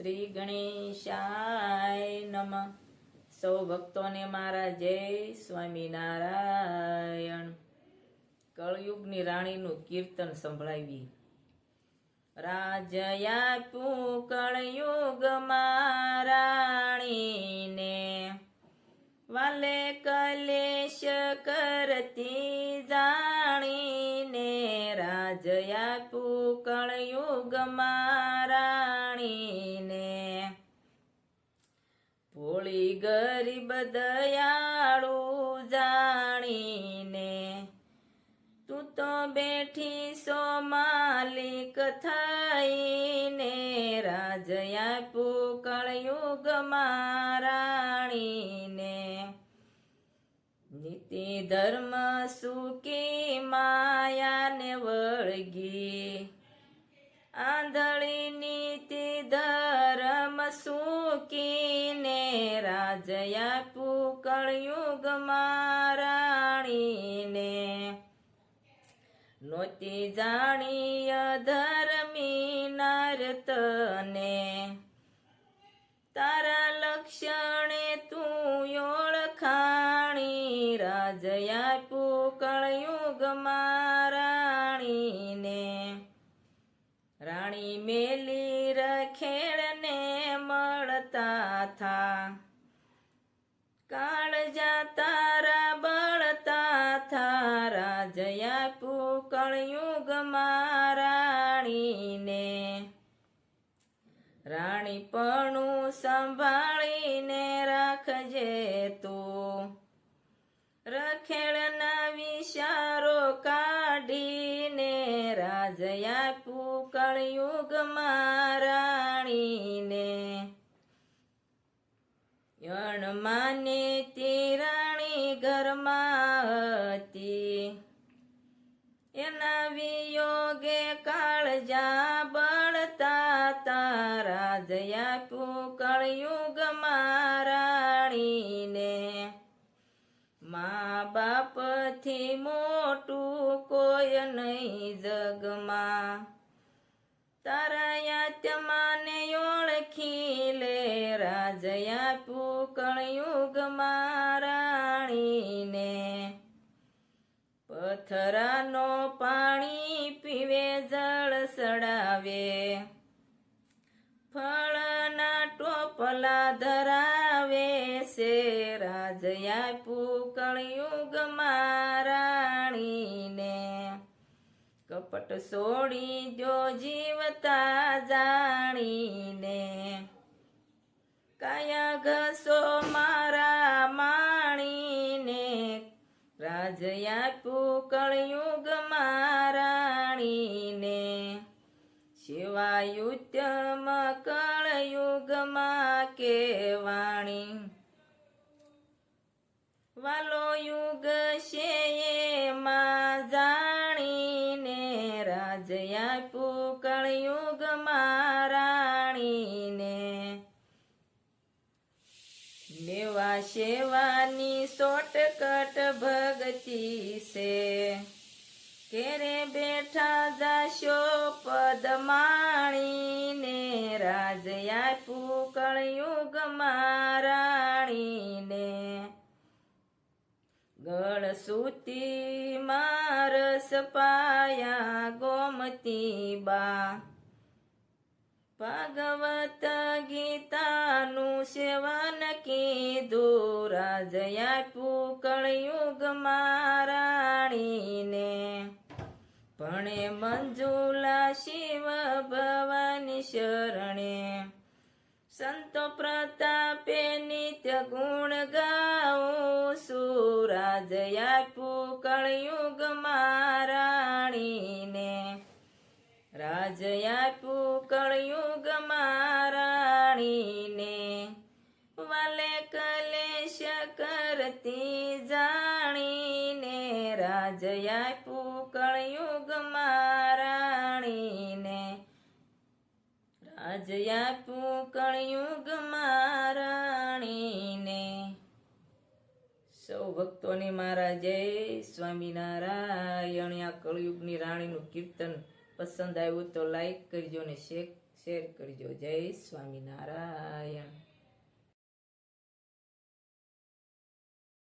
શ્રી ગણેશાય નમઃ. સૌ ભક્તોને મારા જય સ્વામિનારાયણ. કળયુગની રાણીનું કીર્તન સંભળાવી. રાજયાપ્યું કળયુગમાં રાણીને, વાલે કલેશ કરતી જાણીને. રાજયાપ્યું કળયુગમાં રાણીને, ભોળી ગરીબ દયાળુ જાણીને. તું તો બેઠી સો માલિક થઈને, રાજયાપ્યું કળયુગમાં રાણીને. નીતિ ધર્મ સુકી માયાને વળગી, આંધળી નીતિ ધર્મ સુકીને. રાજયાપ્યું કળયુગમાં રાણીને, નોતી જાણી અધર્મી નારતને. તારા લક્ષણે તું ઓળખાણી, રાજયાપ્યું કળયુગમાં રાણીને. રાણી મેલી રખેડને મળતા થા, કાળજા તારા બળતા થા. રાજયાપ્યું કળયુગમાં રાણીને, રાણીપણું સંભાળીને રાખજે તું. રખેડના વિચારો કાઢીને, રાજયાપ્યું કળયુગમાં રાણીને. યણમાને તે રાણી ઘરમાં હતી, એના વિયોગે કાળજા બળતા તા. રાજયાપ્યું કળયુગમાં રાણીને, મા બાપથી મોટું કોઈ નહીં જગમાં. તારા આત્માને ઓળખી લે, રાજયાપ્યું કળયુગમાં રાણીને. પથરાનો પાણી પીવે, જળ સડાવે, ફળના ટોપલા ધરાવે છે. રાજયાપ્યું કળયુગમાં રાણીને, કપટ છોડી દો જીવતા જાણીને. કાયા ઘસો મારા માણીને, રાજયાપ્યું કળયુગમાં રાણીને. શિવાયુત્તમ કળયુગમાં કેવાણી, વાલો યુગ છે એમાં જાણીને. રાજયાપ્યું કળયુગમાં રાણીને, લેવા સેવાની શોર્ટકટ ભગતિ છે. ઘેરે બેઠા જાશો પદ માણીને, રાજયાપ્યું કળયુગમાં રાણીને. ગળસુતી મારસ પાયા ગોમતી બા, ભાગવત ગીતાનું સેવન કીધું. રાજયાપ્યું કળયુગમાં રાણીને, ભણે મંજુલા શિવ ભવાની શરણે. સંતો પ્રતાપે નિત્ય ગુણ ગાઉં છું, રાજયાપ્યું કળયુગમાં રાણીને. રાજયાપ્યું કળયુગમાં રાણીને, વાલે કલેશ કરતી જાણીને. રાજયાપ્યું કળયુગમાં રાણીને, રાજયાપ્યું કળયુગમાં રાણીને. સૌ ભક્તોને મારા જય સ્વામિનારાયણ. આ કળયુગની રાણીનું કીર્તન પસંદ આવ્યું તો લાઈક કરજો ને શેર શેર કરજો. જય સ્વામિનારાયણ.